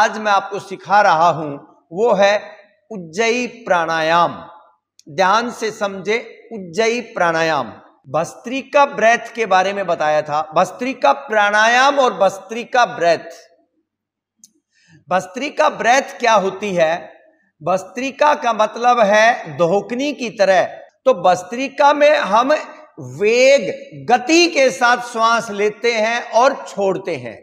आज मैं आपको सिखा रहा हूं वो है उज्जयी प्राणायाम। ध्यान से समझे, उज्जयी प्राणायाम। भस्त्रिका ब्रेथ के बारे में बताया था, भस्त्रिका प्राणायाम और भस्त्रिका ब्रेथ। भस्त्रिका ब्रेथ क्या होती है? भस्त्रिका का मतलब है धोकनी की तरह। तो भस्त्रिका में हम वेग, गति के साथ श्वास लेते हैं और छोड़ते हैं।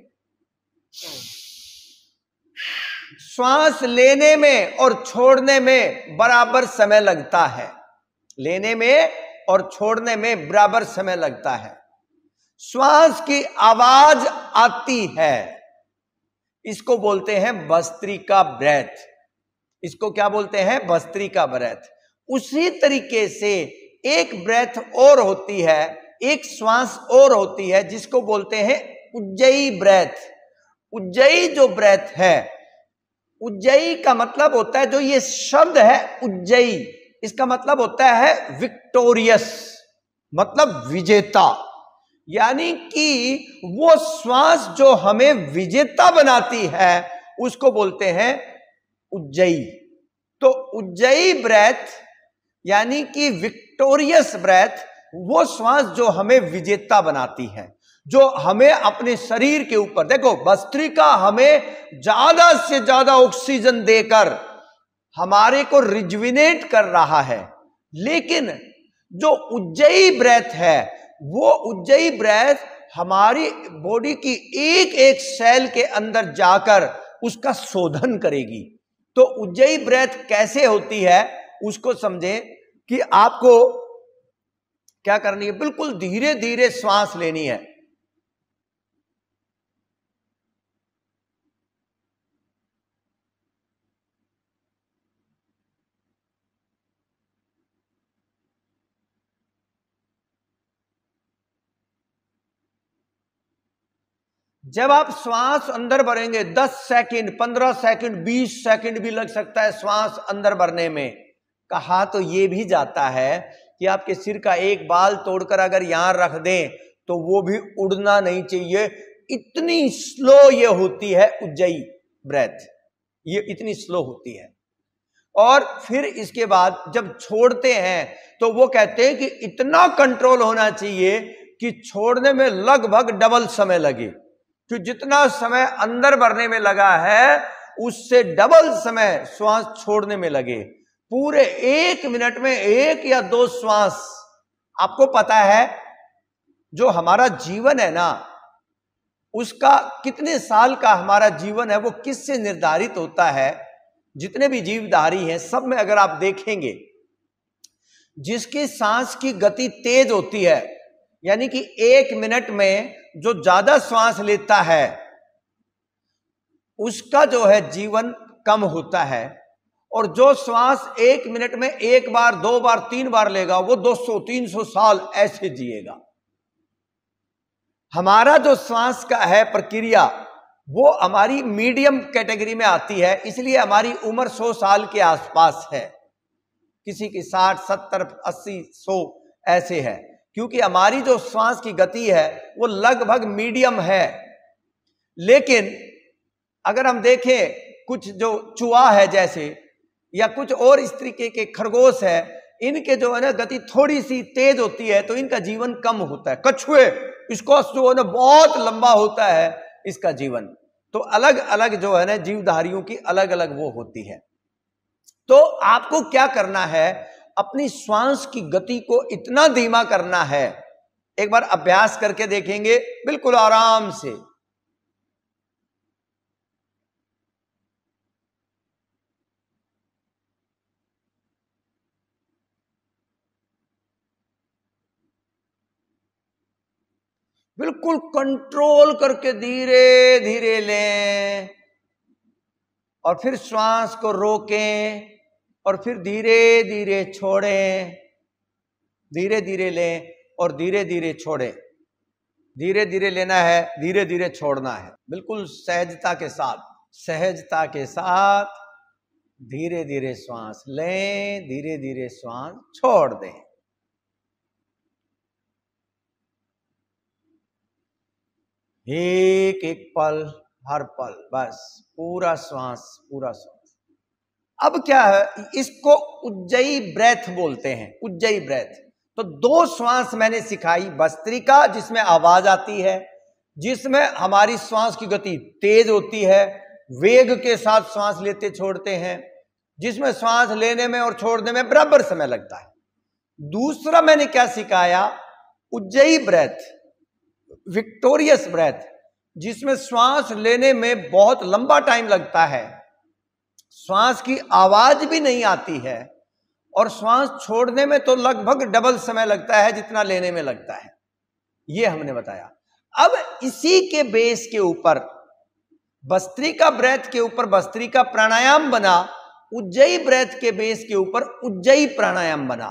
श्वास लेने में और छोड़ने में बराबर समय लगता है, लेने में और छोड़ने में बराबर समय लगता है। श्वास की आवाज आती है, इसको बोलते हैं भस्त्रिका ब्रेथ। इसको क्या बोलते हैं? भस्त्रिका ब्रेथ। उसी तरीके से एक ब्रेथ और होती है, एक श्वास और होती है जिसको बोलते हैं उज्जयी ब्रेथ। उज्जयी जो ब्रेथ है, उज्जयी का मतलब होता है, जो ये शब्द है उज्जयी, इसका मतलब होता है विक्टोरियस, मतलब विजेता। यानी कि वो श्वास जो हमें विजेता बनाती है उसको बोलते हैं उज्जयी। तो उज्जयी ब्रेथ यानी कि विक्टोरियस ब्रेथ, वो श्वास जो हमें विजेता बनाती है, जो हमें अपने शरीर के ऊपर, देखो भस्त्रिका हमें ज्यादा से ज्यादा ऑक्सीजन देकर हमारे को रिजुविनेट कर रहा है, लेकिन जो उज्जयी ब्रेथ है, वो उज्जयी ब्रेथ हमारी बॉडी की एक एक सेल के अंदर जाकर उसका शोधन करेगी। तो उज्जयी ब्रेथ कैसे होती है उसको समझें कि आपको क्या करनी है। बिल्कुल धीरे धीरे श्वास लेनी है। जब आप श्वास अंदर भरेंगे 10 सेकंड, 15 सेकंड, 20 सेकंड भी लग सकता है श्वास अंदर भरने में। कहा तो यह भी जाता है कि आपके सिर का एक बाल तोड़कर अगर यहां रख दें तो वो भी उड़ना नहीं चाहिए। इतनी स्लो ये होती है उज्जयी ब्रेथ, ये इतनी स्लो होती है। और फिर इसके बाद जब छोड़ते हैं तो वो कहते हैं कि इतना कंट्रोल होना चाहिए कि छोड़ने में लगभग डबल समय लगे, कि जितना समय अंदर भरने में लगा है उससे डबल समय श्वास छोड़ने में लगे। पूरे 1 मिनट में 1 या 2 श्वास। आपको पता है जो हमारा जीवन है ना, उसका कितने साल का हमारा जीवन है वो किससे निर्धारित होता है? जितने भी जीवधारी हैं सब में अगर आप देखेंगे, जिसकी सांस की गति तेज होती है, यानी कि 1 मिनट में जो ज्यादा श्वास लेता है उसका जो है जीवन कम होता है, और जो श्वास 1 मिनट में 1 बार, 2 बार, 3 बार लेगा वो 200-300 साल ऐसे जिएगा। हमारा जो श्वास का है प्रक्रिया वो हमारी मीडियम कैटेगरी में आती है, इसलिए हमारी उम्र 100 साल के आसपास है। किसी की 60, 70, 80, 100 ऐसे है, क्योंकि हमारी जो श्वास की गति है वो लगभग मीडियम है। लेकिन अगर हम देखें कुछ जो चूहा है जैसे, या कुछ और इस तरीके के खरगोश है, इनके जो है ना गति थोड़ी सी तेज होती है तो इनका जीवन कम होता है। कछुए, इसको जो है ना बहुत लंबा होता है इसका जीवन। तो अलग अलग जो है ना जीवधारियों की अलग अलग वो होती है। तो आपको क्या करना है, अपनी श्वास की गति को इतना धीमा करना है। एक बार अभ्यास करके देखेंगे बिल्कुल आराम से। बिल्कुल कंट्रोल करके धीरे धीरे लें, और फिर श्वास को रोकें, और फिर धीरे धीरे छोड़ें। धीरे धीरे लें और धीरे धीरे छोड़ें। धीरे धीरे लेना है, धीरे धीरे छोड़ना है, बिल्कुल सहजता के साथ। सहजता के साथ धीरे धीरे श्वास लें, धीरे धीरे श्वास छोड़ दें। एक एक पल हर पल, बस पूरा श्वास, पूरा श्वास। अब क्या है, इसको उज्जयी ब्रेथ बोलते हैं, उज्जयी ब्रेथ। तो 2 श्वास मैंने सिखाई, भस्त्रिका जिसमें आवाज आती है, जिसमें हमारी श्वास की गति तेज होती है, वेग के साथ श्वास लेते छोड़ते हैं, जिसमें श्वास लेने में और छोड़ने में बराबर समय लगता है। दूसरा मैंने क्या सिखाया, उज्जयी ब्रेथ, विक्टोरियस ब्रेथ, जिसमें श्वास लेने में बहुत लंबा टाइम लगता है, श्वास की आवाज भी नहीं आती है, और श्वास छोड़ने में तो लगभग डबल समय लगता है जितना लेने में लगता है। ये हमने बताया। अब इसी के बेस के ऊपर, भस्त्रिका ब्रेथ के ऊपर भस्त्रिका प्राणायाम बना, उज्जयी ब्रेथ के बेस के ऊपर उज्जयी प्राणायाम बना।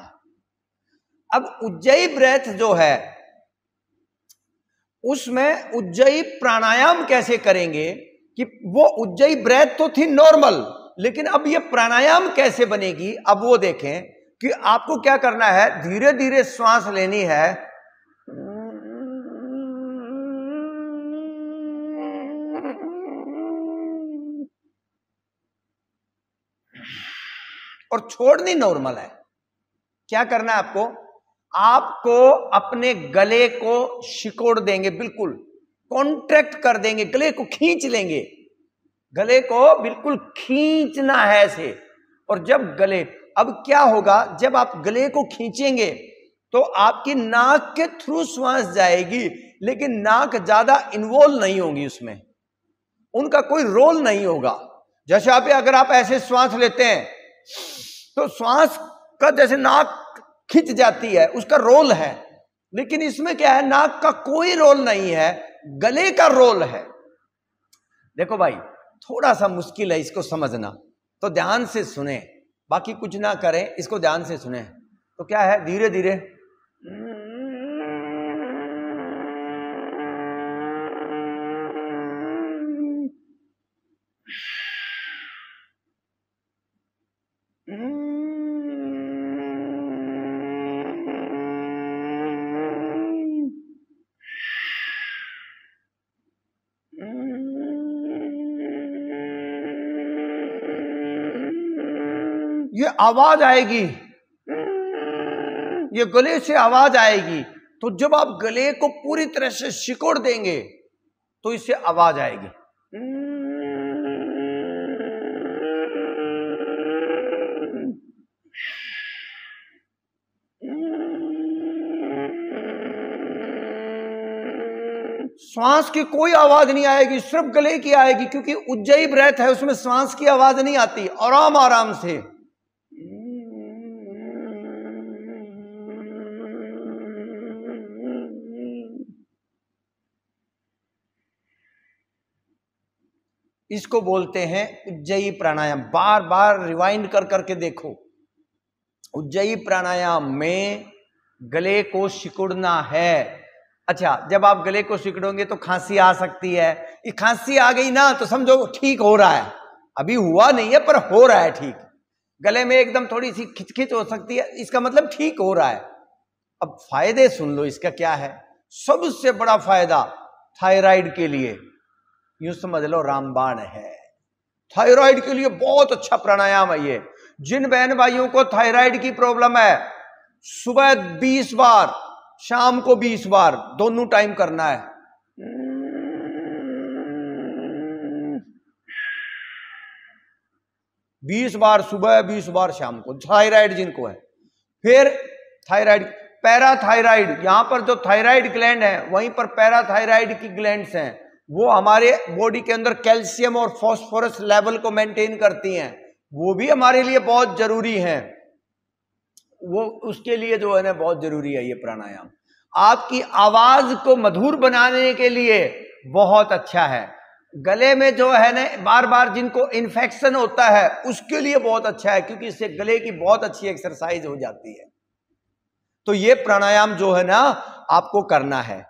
अब उज्जयी ब्रेथ जो है, उसमें उज्जयी प्राणायाम कैसे करेंगे, कि वो उज्जयी ब्रेथ तो थी नॉर्मल, लेकिन अब ये प्राणायाम कैसे बनेगी, अब वो देखें कि आपको क्या करना है। धीरे धीरे श्वास लेनी है, और छोड़नी नॉर्मल है। क्या करना है आपको, आपको अपने गले को सिकोड़ देंगे, बिल्कुल कॉन्ट्रैक्ट कर देंगे, गले को खींच लेंगे, गले को बिल्कुल खींचना है ऐसे। और जब गले, अब क्या होगा, जब आप गले को खींचेंगे तो आपकी नाक के थ्रू श्वास जाएगी, लेकिन नाक ज्यादा इन्वॉल्व नहीं होगी उसमें, उनका कोई रोल नहीं होगा। जैसे अगर आप ऐसे श्वास लेते हैं तो श्वास का जैसे नाक खिंच जाती है, उसका रोल है, लेकिन इसमें क्या है, नाक का कोई रोल नहीं है, गले का रोल है। देखो भाई, थोड़ा सा मुश्किल है इसको समझना, तो ध्यान से सुने, बाकी कुछ ना करें, इसको ध्यान से सुने। तो क्या है, धीरे धीरे ये आवाज आएगी, ये गले से आवाज आएगी। तो जब आप गले को पूरी तरह से सिकोड़ देंगे तो इससे आवाज आएगी। श्वास की कोई आवाज नहीं आएगी, सिर्फ गले की आएगी, क्योंकि उज्जयी ब्रेथ है, उसमें श्वास की आवाज नहीं आती। आराम आराम से इसको बोलते हैं उज्जयी प्राणायाम। बार बार रिवाइंड कर करके देखो। उज्जयी प्राणायाम में गले को सिकुड़ना है। अच्छा, जब आप गले को सिकुड़ोगे तो खांसी आ सकती है। ये खांसी आ गई ना तो समझो ठीक हो रहा है, अभी हुआ नहीं है पर हो रहा है ठीक। गले में एकदम थोड़ी सी खिचखिच हो सकती है, इसका मतलब ठीक हो रहा है। अब फायदे सुन लो इसका क्या है। सबसे बड़ा फायदा थायराइड के लिए, यूं समझ लो रामबाण है। थायराइड के लिए बहुत अच्छा प्राणायाम है ये। जिन बहन भाइयों को थायराइड की प्रॉब्लम है, सुबह 20 बार, शाम को 20 बार, दोनों टाइम करना है। बीस बार सुबह, 20 बार शाम को, थायराइड जिनको है। फिर थायराइड, पैराथायराइड, यहां पर जो थायराइड ग्लैंड है वहीं पर पैराथायराइड की ग्लैंड्स हैं, वो हमारे बॉडी के अंदर कैल्शियम और फास्फोरस लेवल को मेंटेन करती हैं, वो भी हमारे लिए बहुत जरूरी है। वो उसके लिए जो है ना बहुत जरूरी है ये प्राणायाम। आपकी आवाज को मधुर बनाने के लिए बहुत अच्छा है। गले में जो है ना बार बार जिनको इन्फेक्शन होता है उसके लिए बहुत अच्छा है, क्योंकि इससे गले की बहुत अच्छी एक्सरसाइज हो जाती है। तो ये प्राणायाम जो है ना आपको करना है।